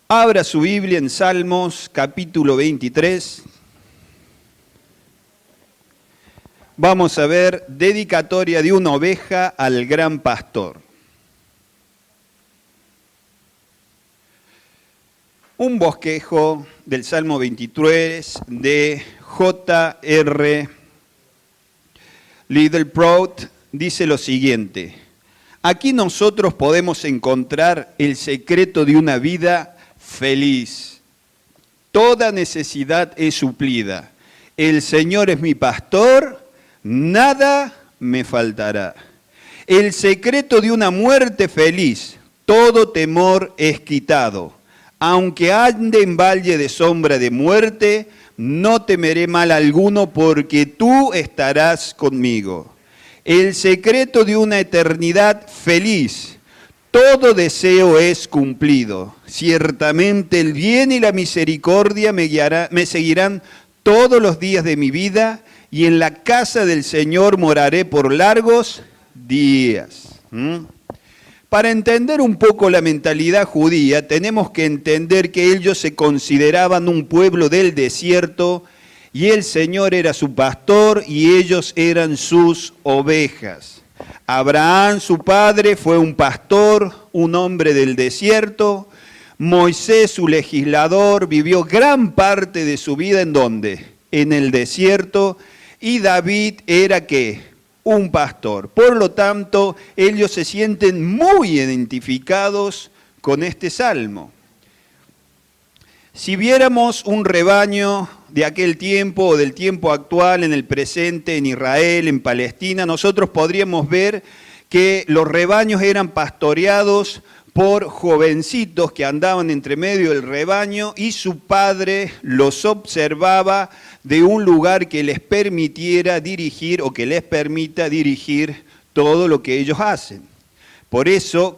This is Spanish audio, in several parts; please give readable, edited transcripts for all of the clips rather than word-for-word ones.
Abra su Biblia en Salmos, capítulo 23. Vamos a ver dedicatoria de una oveja al gran pastor. Un bosquejo del Salmo 23 de J.R. Littleproud dice lo siguiente: aquí nosotros podemos encontrar el secreto de una vida feliz. Toda necesidad es suplida. El Señor es mi pastor, nada me faltará. El secreto de una muerte feliz: todo temor es quitado. Aunque ande en valle de sombra de muerte, no temeré mal alguno, porque tú estarás conmigo. El secreto de una eternidad feliz: todo deseo es cumplido. Ciertamente el bien y la misericordia me seguirán todos los días de mi vida, y en la casa del Señor moraré por largos días. Para entender un poco la mentalidad judía, tenemos que entender que ellos se consideraban un pueblo del desierto, y el Señor era su pastor y ellos eran sus ovejas. Abraham, su padre, fue un pastor, un hombre del desierto. Moisés, su legislador, vivió gran parte de su vida ¿en dónde? En el desierto. Y David era ¿qué? Un pastor. Por lo tanto, ellos se sienten muy identificados con este salmo. Si viéramos un rebaño de aquel tiempo o del tiempo actual en el presente, en Israel, en Palestina, nosotros podríamos ver que los rebaños eran pastoreados por jovencitos que andaban entre medio del rebaño, y su padre los observaba de un lugar que les permitiera dirigir o que les permita dirigir todo lo que ellos hacen. Por eso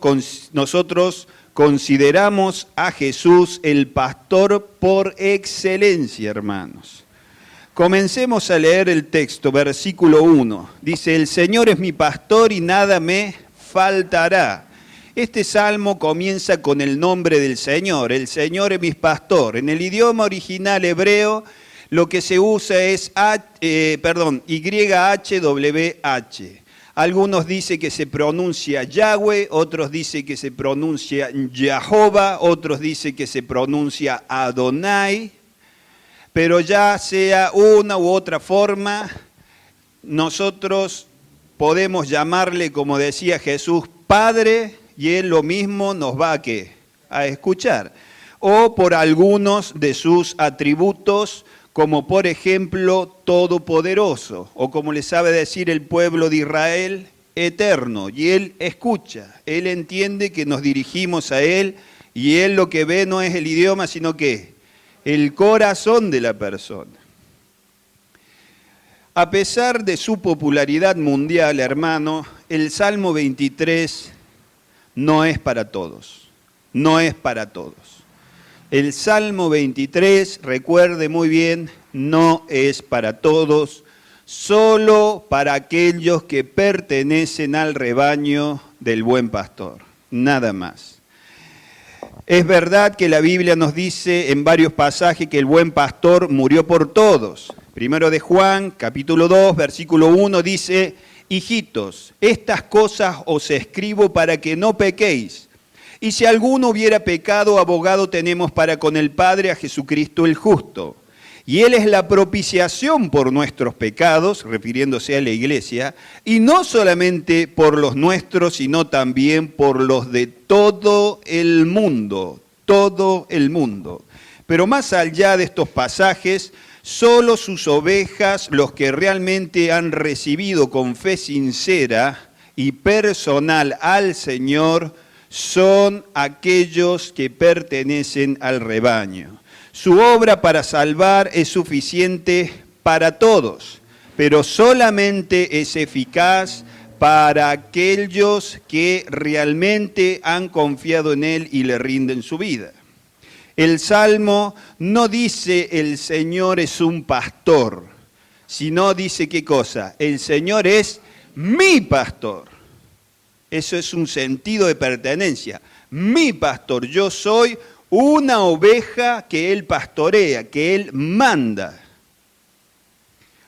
nosotros consideramos a Jesús el pastor por excelencia, hermanos. Comencemos a leer el texto, versículo 1. Dice: el Señor es mi pastor y nada me faltará. Este salmo comienza con el nombre del Señor. El Señor es mi pastor. En el idioma original hebreo, lo que se usa es YHWH. Algunos dicen que se pronuncia Yahweh, otros dicen que se pronuncia Jehová, otros dicen que se pronuncia Adonai. Pero ya sea una u otra forma, nosotros podemos llamarle, como decía Jesús, Padre, y Él lo mismo nos va a escuchar. O por algunos de sus atributos, como por ejemplo, todopoderoso, o como le sabe decir el pueblo de Israel, eterno. Y Él escucha, Él entiende que nos dirigimos a Él, y Él lo que ve no es el idioma, sino que el corazón de la persona. A pesar de su popularidad mundial, hermano, el Salmo 23 no es para todos, no es para todos. El Salmo 23, recuerde muy bien, no es para todos, solo para aquellos que pertenecen al rebaño del buen pastor, nada más. Es verdad que la Biblia nos dice en varios pasajes que el buen pastor murió por todos. Primero de Juan, capítulo 2, versículo 1, dice: hijitos, estas cosas os escribo para que no pequéis. Y si alguno hubiera pecado, abogado tenemos para con el Padre, a Jesucristo el justo. Y Él es la propiciación por nuestros pecados, refiriéndose a la iglesia, y no solamente por los nuestros, sino también por los de todo el mundo, todo el mundo. Pero más allá de estos pasajes, solo sus ovejas, los que realmente han recibido con fe sincera y personal al Señor, son aquellos que pertenecen al rebaño. Su obra para salvar es suficiente para todos, pero solamente es eficaz para aquellos que realmente han confiado en Él y le rinden su vida. El Salmo no dice el Señor es un pastor, sino dice ¿qué cosa? El Señor es mi pastor. Eso es un sentido de pertenencia. Mi pastor, yo soy una oveja que Él pastorea, que Él manda.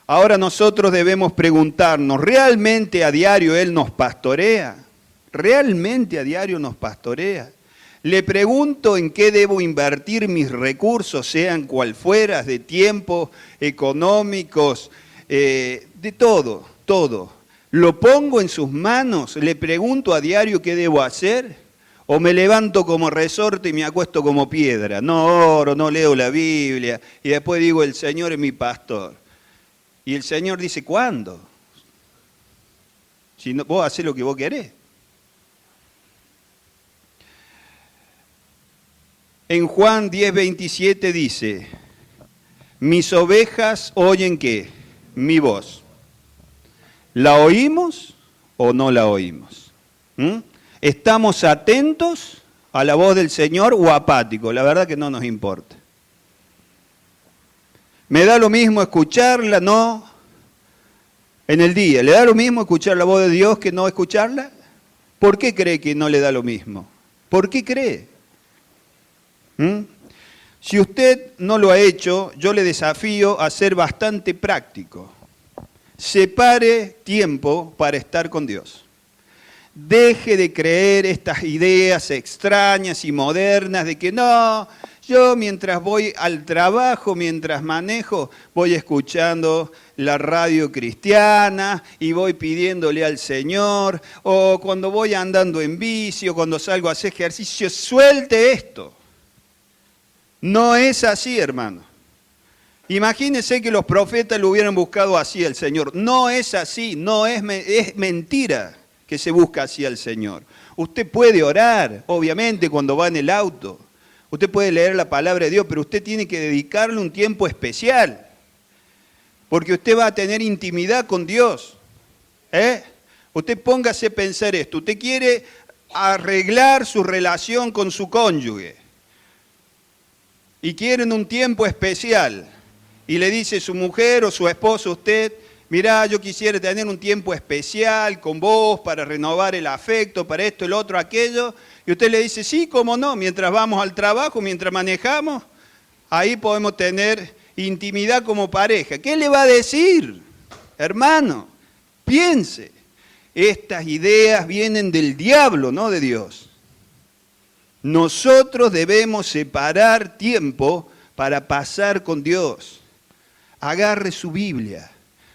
Ahora nosotros debemos preguntarnos, ¿realmente a diario Él nos pastorea? ¿Realmente a diario nos pastorea? Le pregunto en qué debo invertir mis recursos, sean cual fueras, de tiempo, económicos, de todo, todo. ¿Lo pongo en sus manos? ¿Le pregunto a diario qué debo hacer? ¿O me levanto como resorte y me acuesto como piedra? No oro, no leo la Biblia, y después digo, el Señor es mi pastor. Y el Señor dice, ¿cuándo? Si no, vos hacés lo que vos querés. En Juan 10:27 dice, mis ovejas oyen ¿qué? Mi voz. ¿La oímos o no la oímos? ¿Estamos atentos a la voz del Señor o apáticos? La verdad que no nos importa. ¿Me da lo mismo escucharla, no? En el día, ¿le da lo mismo escuchar la voz de Dios que no escucharla? ¿Por qué cree que no le da lo mismo? ¿Por qué cree? Si usted no lo ha hecho, yo le desafío a ser bastante práctico. Separe tiempo para estar con Dios. Deje de creer estas ideas extrañas y modernas de que no, yo mientras voy al trabajo, mientras manejo, voy escuchando la radio cristiana y voy pidiéndole al Señor, o cuando voy andando en bici, o cuando salgo a hacer ejercicio, suelte esto. No es así, hermano. Imagínense que los profetas lo hubieran buscado así al Señor. No es así, no es mentira que se busca así al Señor. Usted puede orar, obviamente, cuando va en el auto. Usted puede leer la palabra de Dios, pero usted tiene que dedicarle un tiempo especial. Porque usted va a tener intimidad con Dios. Usted póngase a pensar esto. Usted quiere arreglar su relación con su cónyuge. Y quieren un tiempo especial, y le dice su mujer o su esposo a usted, mirá, yo quisiera tener un tiempo especial con vos para renovar el afecto, para esto, el otro, aquello, y usted le dice, sí, cómo no, mientras vamos al trabajo, mientras manejamos, ahí podemos tener intimidad como pareja. ¿Qué le va a decir? Hermano, piense, estas ideas vienen del diablo, no de Dios. Nosotros debemos separar tiempo para pasar con Dios. Agarre su Biblia,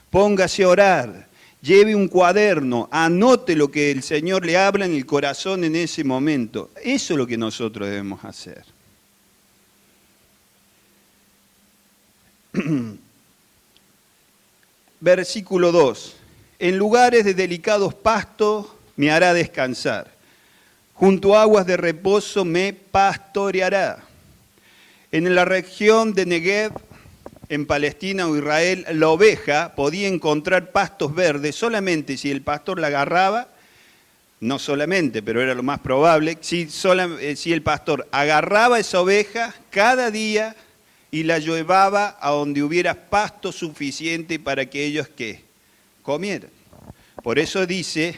póngase a orar, lleve un cuaderno, anote lo que el Señor le habla en el corazón en ese momento. Eso es lo que nosotros debemos hacer. Versículo 2. En lugares de delicados pastos me hará descansar. Junto a aguas de reposo me pastoreará. En la región de Negev, en Palestina o Israel, la oveja podía encontrar pastos verdes solamente si el pastor la agarraba, no solamente, pero era lo más probable, si el pastor agarraba esa oveja cada día y la llevaba a donde hubiera pasto suficiente para que ellos ¿qué? Comieran. Por eso dice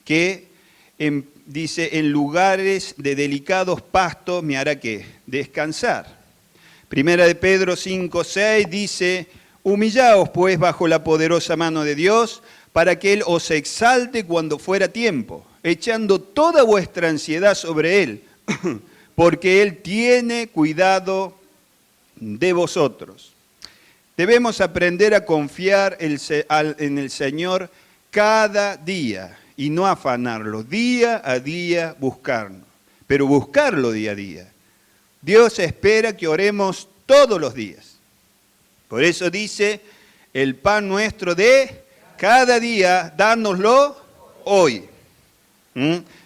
que en lugares de delicados pastos me hará ¿qué? Descansar. Primera de Pedro 5:6 dice, humillaos pues bajo la poderosa mano de Dios, para que Él os exalte cuando fuera tiempo, echando toda vuestra ansiedad sobre Él, porque Él tiene cuidado de vosotros. Debemos aprender a confiar en el Señor cada día y no afanarlo, día a día buscarlo, pero buscarlo día a día. Dios espera que oremos todos los días. Por eso dice, el pan nuestro de cada día, dánoslo hoy.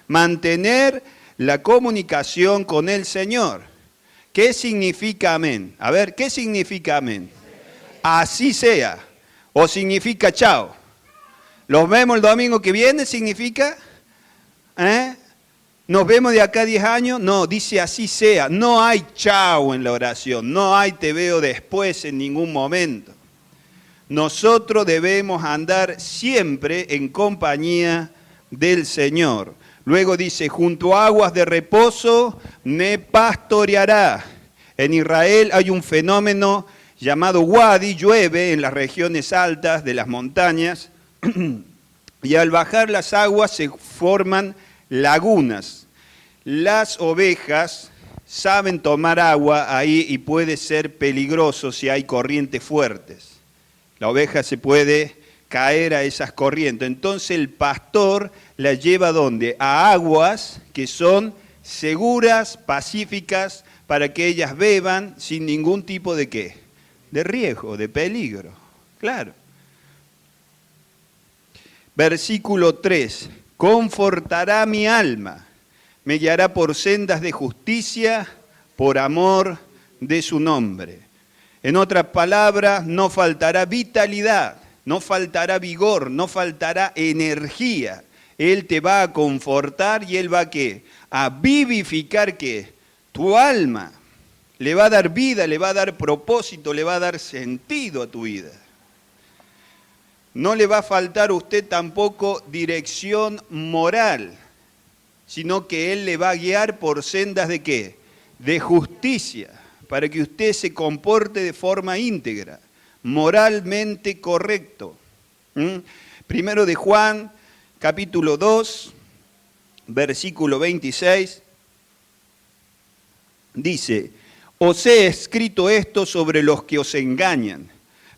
Mantener la comunicación con el Señor. ¿Qué significa amén? A ver, ¿qué significa amén? Así sea. O significa chao. Los vemos el domingo que viene, significa, nos vemos de acá a 10 años, no, dice así sea, no hay chao en la oración, no hay te veo después en ningún momento. Nosotros debemos andar siempre en compañía del Señor, Luego dice, junto a aguas de reposo me pastoreará. En Israel hay un fenómeno llamado wadi, llueve en las regiones altas de las montañas, y al bajar las aguas se forman lagunas. Las ovejas saben tomar agua ahí y puede ser peligroso si hay corrientes fuertes. La oveja se puede caer a esas corrientes. Entonces el pastor la lleva ¿a dónde? A aguas que son seguras, pacíficas, para que ellas beban sin ningún tipo de ¿qué? De riesgo, de peligro. Claro. Versículo 3. Confortará mi alma, me guiará por sendas de justicia, por amor de su nombre. En otras palabras, no faltará vitalidad, no faltará vigor, no faltará energía. Él te va a confortar y Él va a ¿qué? A vivificar ¿qué? Tu alma. Le va a dar vida, le va a dar propósito, le va a dar sentido a tu vida. No le va a faltar a usted tampoco dirección moral, sino que Él le va a guiar por sendas de ¿qué? De justicia, para que usted se comporte de forma íntegra, moralmente correcto. Primero de Juan, capítulo 2, versículo 26, dice, os he escrito esto sobre los que os engañan,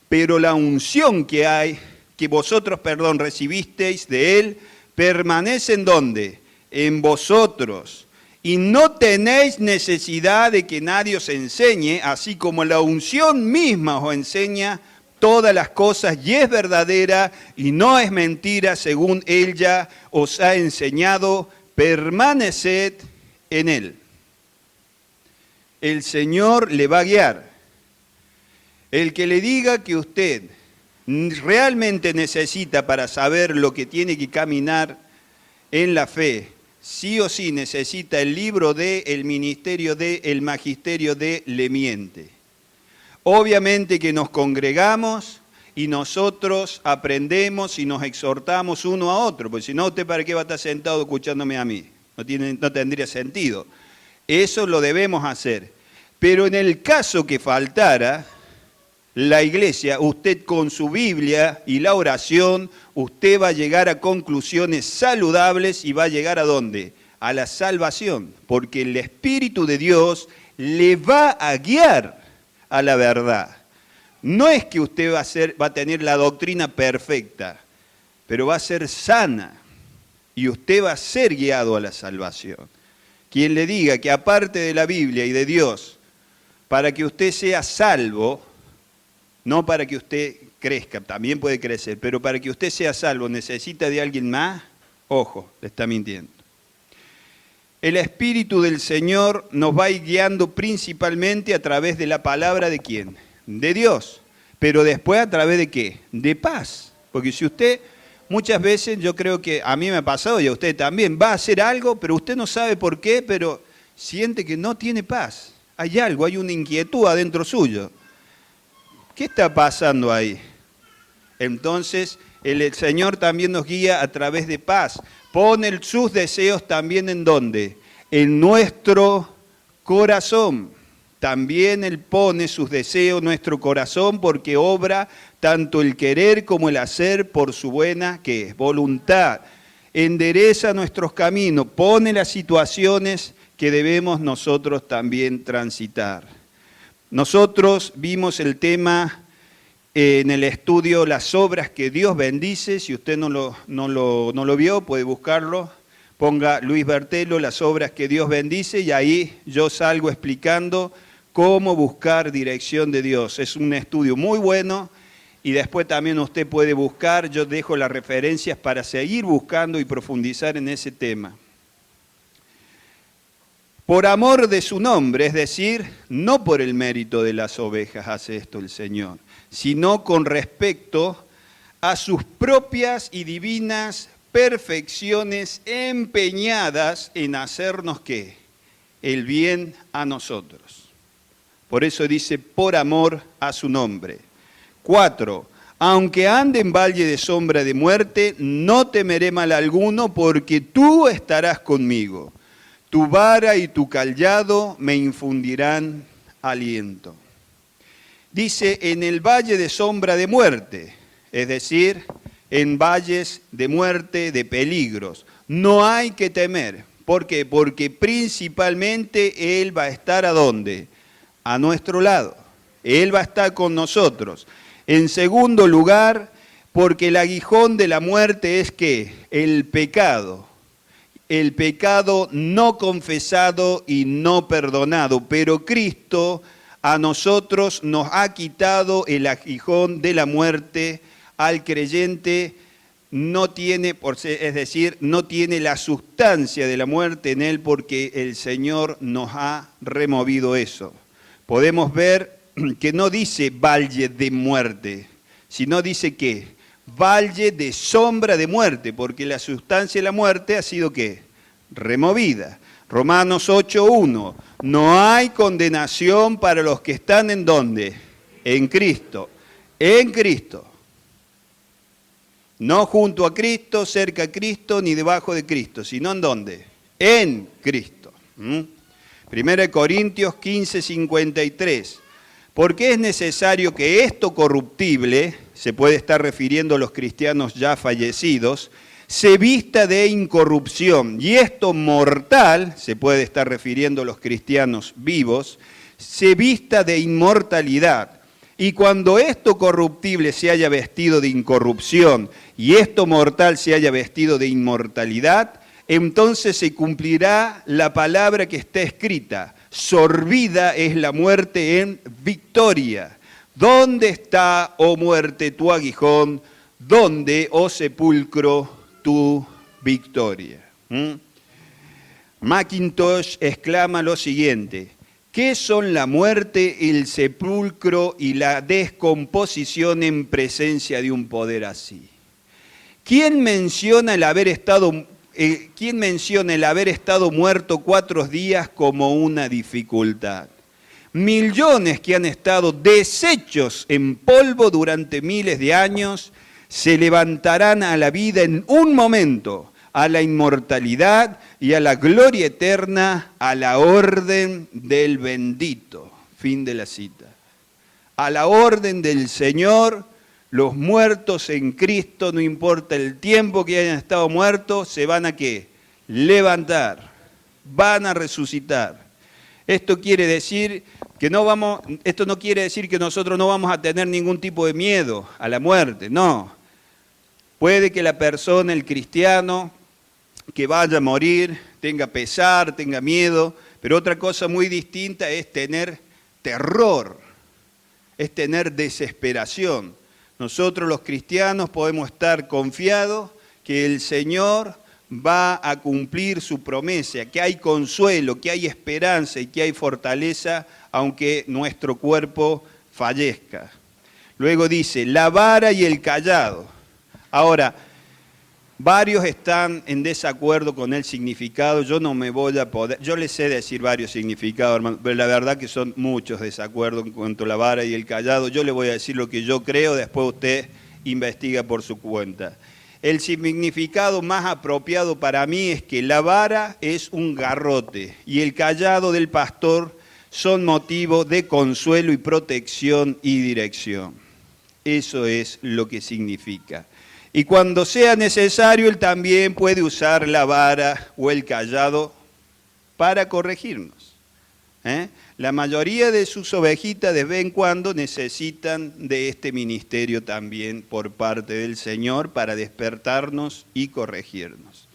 pero la unción que vosotros, recibisteis de Él, permanece ¿en dónde? En vosotros. Y no tenéis necesidad de que nadie os enseñe, así como la unción misma os enseña todas las cosas y es verdadera y no es mentira, según Él ya os ha enseñado, permaneced en Él. El Señor le va a guiar. El que le diga que usted realmente necesita para saber lo que tiene que caminar en la fe, sí o sí necesita el libro de, el ministerio de, el magisterio de, le miente. Obviamente que nos congregamos y nosotros aprendemos y nos exhortamos uno a otro, porque si no, ¿usted para qué va a estar sentado escuchándome a mí? No tendría sentido. Eso lo debemos hacer. Pero en el caso que faltara la iglesia, usted con su Biblia y la oración, usted va a llegar a conclusiones saludables y va a llegar ¿a dónde? A la salvación, porque el Espíritu de Dios le va a guiar a la verdad. No es que usted va a tener la doctrina perfecta, pero va a ser sana y usted va a ser guiado a la salvación. Quien le diga que aparte de la Biblia y de Dios, para que usted sea salvo, no para que usted crezca, también puede crecer, pero para que usted sea salvo necesita de alguien más, ojo, le está mintiendo. El Espíritu del Señor nos va a ir guiando principalmente a través de la palabra de ¿quién? De Dios, pero después a través de ¿qué? De paz, porque si usted, muchas veces yo creo que a mí me ha pasado y a usted también, va a hacer algo, pero usted no sabe por qué, pero siente que no tiene paz. Hay algo, hay una inquietud adentro suyo. ¿Qué está pasando ahí? Entonces, el Señor también nos guía a través de paz. Pone sus deseos también ¿en dónde? En nuestro corazón. También Él pone sus deseos en nuestro corazón porque obra tanto el querer como el hacer por su buena, ¿qué es? Voluntad. Endereza nuestros caminos, pone las situaciones que debemos nosotros también transitar. Nosotros vimos el tema en el estudio Las obras que Dios bendice. Si usted no lo vio, puede buscarlo. Ponga Luis Bertelo, Las obras que Dios bendice, y ahí yo salgo explicando cómo buscar dirección de Dios. Es un estudio muy bueno y después también usted puede buscar, yo dejo las referencias para seguir buscando y profundizar en ese tema. Por amor de su nombre, es decir, no por el mérito de las ovejas hace esto el Señor, sino con respecto a sus propias y divinas perfecciones empeñadas en hacernos ¿qué? El bien a nosotros. Por eso dice, por amor a su nombre. 4, Aunque ande en valle de sombra de muerte, no temeré mal alguno, porque tú estarás conmigo. Tu vara y tu cayado me infundirán aliento. Dice, en el valle de sombra de muerte, es decir, en valles de muerte, de peligros. No hay que temer. ¿Por qué? Porque principalmente Él va a estar ¿a dónde? A nuestro lado. Él va a estar con nosotros. En segundo lugar, porque el aguijón de la muerte es ¿qué? El pecado no confesado y no perdonado, pero Cristo a nosotros nos ha quitado el aguijón de la muerte. Al creyente no tiene, es decir, no tiene la sustancia de la muerte en él, porque el Señor nos ha removido eso. Podemos ver que no dice valle de muerte, sino dice que valle de sombra de muerte, porque la sustancia de la muerte ha sido ¿qué? Removida. Romanos 8:1, no hay condenación para los que están ¿en dónde? En Cristo. En Cristo. No junto a Cristo, cerca a Cristo, ni debajo de Cristo, sino ¿en dónde? En Cristo. 1 Corintios 15:53. Porque es necesario que esto corruptible, se puede estar refiriendo a los cristianos ya fallecidos, se vista de incorrupción, y esto mortal, se puede estar refiriendo a los cristianos vivos, se vista de inmortalidad. Y cuando esto corruptible se haya vestido de incorrupción y esto mortal se haya vestido de inmortalidad, entonces se cumplirá la palabra que está escrita: sorbida es la muerte en victoria. ¿Dónde está, oh muerte, tu aguijón? ¿Dónde, oh sepulcro, tu victoria? Mackintosh exclama lo siguiente: ¿qué son la muerte, el sepulcro y la descomposición en presencia de un poder así? ¿Quién menciona el haber estado muerto 4 días como una dificultad? Millones que han estado deshechos en polvo durante miles de años se levantarán a la vida en un momento, a la inmortalidad y a la gloria eterna, a la orden del bendito. Fin de la cita. A la orden del Señor, los muertos en Cristo, no importa el tiempo que hayan estado muertos, se van a ¿qué? Levantar, van a resucitar. Esto quiere decir que esto no quiere decir que nosotros no vamos a tener ningún tipo de miedo a la muerte, no. Puede que la persona, el cristiano, que vaya a morir, tenga pesar, tenga miedo, pero otra cosa muy distinta es tener terror, es tener desesperación. Nosotros los cristianos podemos estar confiados que el Señor va a cumplir su promesa, que hay consuelo, que hay esperanza y que hay fortaleza, aunque nuestro cuerpo fallezca. Luego dice, la vara y el cayado. Ahora, varios están en desacuerdo con el significado, yo no me voy a poder, yo les sé decir varios significados, hermano, pero la verdad que son muchos desacuerdos en cuanto a la vara y el cayado. Yo le voy a decir lo que yo creo, después usted investiga por su cuenta. El significado más apropiado para mí es que la vara es un garrote y el cayado del pastor son motivo de consuelo y protección y dirección. Eso es lo que significa. Y cuando sea necesario, él también puede usar la vara o el cayado para corregirnos. La mayoría de sus ovejitas de vez en cuando necesitan de este ministerio también por parte del Señor para despertarnos y corregirnos.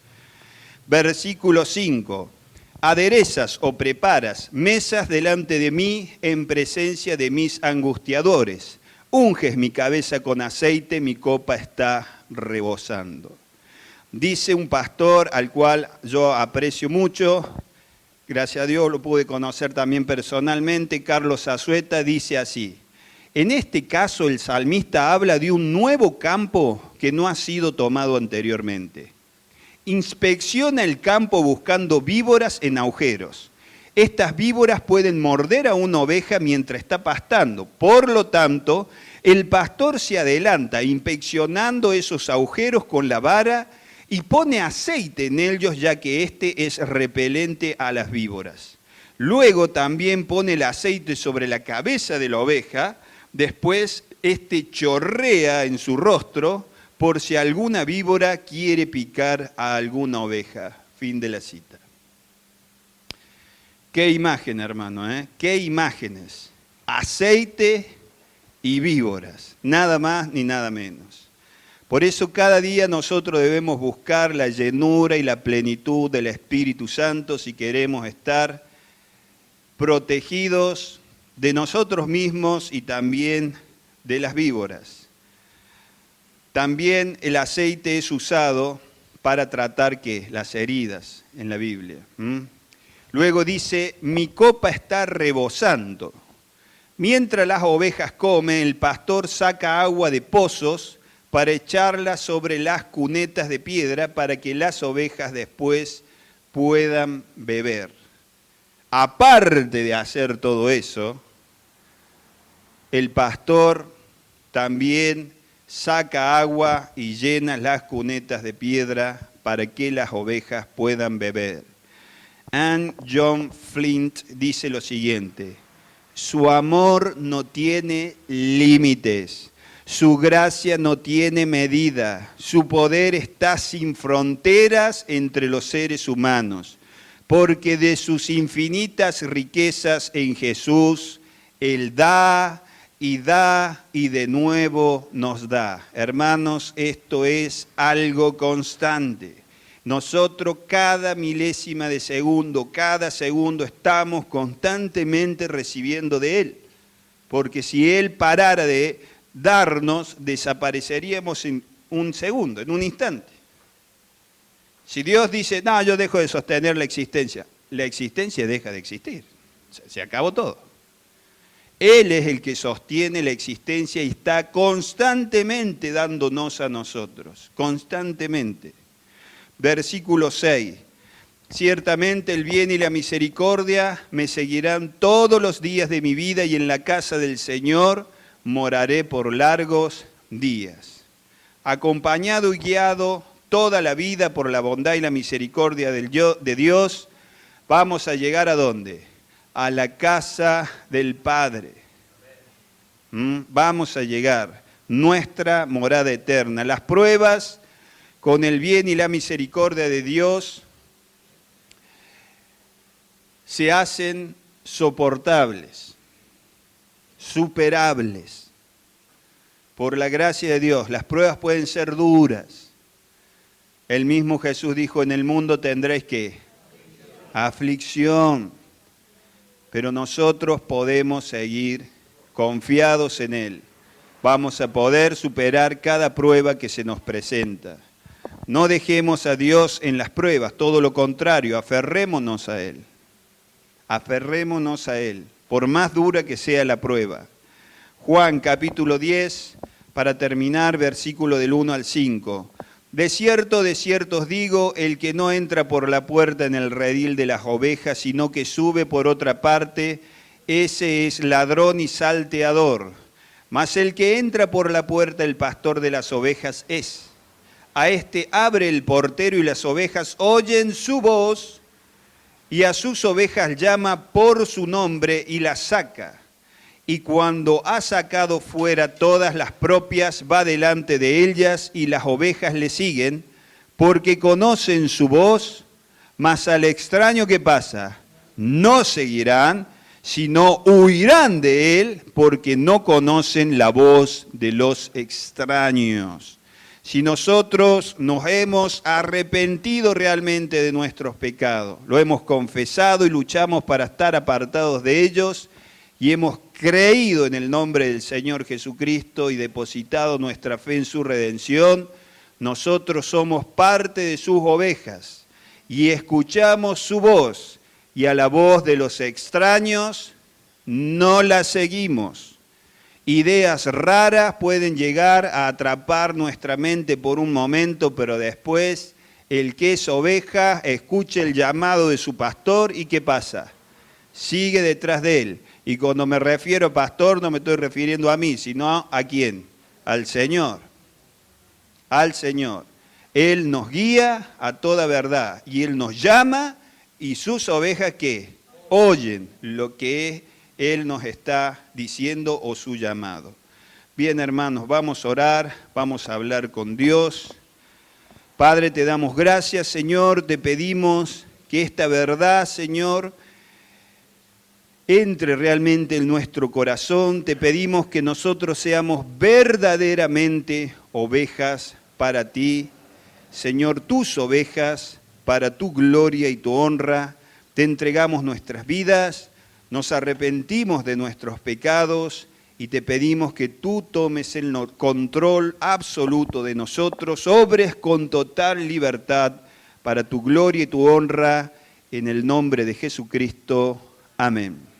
Versículo 5. Aderezas o preparas mesas delante de mí en presencia de mis angustiadores. Unges mi cabeza con aceite, mi copa está rebosando. Dice un pastor al cual yo aprecio mucho, gracias a Dios lo pude conocer también personalmente, Carlos Azueta, dice así: en este caso el salmista habla de un nuevo campo que no ha sido tomado anteriormente. Inspecciona el campo buscando víboras en agujeros. Estas víboras pueden morder a una oveja mientras está pastando. Por lo tanto, El pastor se adelanta inspeccionando esos agujeros con la vara y pone aceite en ellos, ya que este es repelente a las víboras. Luego también pone el aceite sobre la cabeza de la oveja, después este chorrea en su rostro por si alguna víbora quiere picar a alguna oveja. Fin de la cita. Qué imagen, hermano, ¿eh? Qué imágenes. Aceite y víboras, nada más ni nada menos. Por eso cada día nosotros debemos buscar la llenura y la plenitud del Espíritu Santo si queremos estar protegidos de nosotros mismos y también de las víboras. También el aceite es usado para tratar ¿qué? Las heridas en la Biblia. Luego dice, mi copa está rebosando. Mientras las ovejas comen, el pastor saca agua de pozos para echarla sobre las cunetas de piedra para que las ovejas después puedan beber. Aparte de hacer todo eso, el pastor también saca agua y llena las cunetas de piedra para que las ovejas puedan beber. Anne John Flint dice lo siguiente: su amor no tiene límites, su gracia no tiene medida, su poder está sin fronteras entre los seres humanos, porque de sus infinitas riquezas en Jesús, Él da y de nuevo nos da. Hermanos, esto es algo constante. Nosotros cada milésima de segundo, cada segundo estamos constantemente recibiendo de Él. Porque si Él parara de darnos, desapareceríamos en un segundo, en un instante. Si Dios dice, no, yo dejo de sostener la existencia deja de existir. Se acabó todo. Él es el que sostiene la existencia y está constantemente dándonos a nosotros, constantemente. Versículo 6, ciertamente el bien y la misericordia me seguirán todos los días de mi vida y en la casa del Señor moraré por largos días. Acompañado y guiado toda la vida por la bondad y la misericordia de Dios, vamos a llegar ¿a dónde? A la casa del Padre. Vamos a llegar, nuestra morada eterna. Las pruebas con el bien y la misericordia de Dios se hacen soportables, superables. Por la gracia de Dios, las pruebas pueden ser duras. El mismo Jesús dijo, en el mundo tendréis ¿qué? Aflicción. Pero nosotros podemos seguir confiados en Él. Vamos a poder superar cada prueba que se nos presenta. No dejemos a Dios en las pruebas, todo lo contrario, aferrémonos a Él. Aferrémonos a Él, por más dura que sea la prueba. Juan capítulo 10, para terminar, versículo del 1 al 5. De cierto os digo, el que no entra por la puerta en el redil de las ovejas, sino que sube por otra parte, ese es ladrón y salteador. Mas el que entra por la puerta, el pastor de las ovejas es. A este abre el portero y las ovejas oyen su voz, y a sus ovejas llama por su nombre y las saca. Y cuando ha sacado fuera todas las propias, va delante de ellas y las ovejas le siguen, porque conocen su voz, mas al extraño ¿qué pasa? No seguirán, sino huirán de él, porque no conocen la voz de los extraños. Si nosotros nos hemos arrepentido realmente de nuestros pecados, lo hemos confesado y luchamos para estar apartados de ellos, y hemos creído en el nombre del Señor Jesucristo y depositado nuestra fe en su redención, nosotros somos parte de sus ovejas y escuchamos su voz, y a la voz de los extraños no la seguimos. Ideas raras pueden llegar a atrapar nuestra mente por un momento, pero después el que es oveja escucha el llamado de su pastor y ¿qué pasa? sigue detrás de Él. Y cuando me refiero pastor, no me estoy refiriendo a mí, sino ¿a quién? Al Señor. Al Señor. Él nos guía a toda verdad y Él nos llama y sus ovejas ¿qué? Oyen lo que Él nos está diciendo o su llamado. Bien, hermanos, vamos a orar, vamos a hablar con Dios. Padre, te damos gracias, Señor, te pedimos que esta verdad, Señor, entre realmente en nuestro corazón. Te pedimos que nosotros seamos verdaderamente ovejas para ti, Señor, tus ovejas, para tu gloria y tu honra. Te entregamos nuestras vidas, nos arrepentimos de nuestros pecados y te pedimos que tú tomes el control absoluto de nosotros, obres con total libertad para tu gloria y tu honra, en el nombre de Jesucristo. Amén.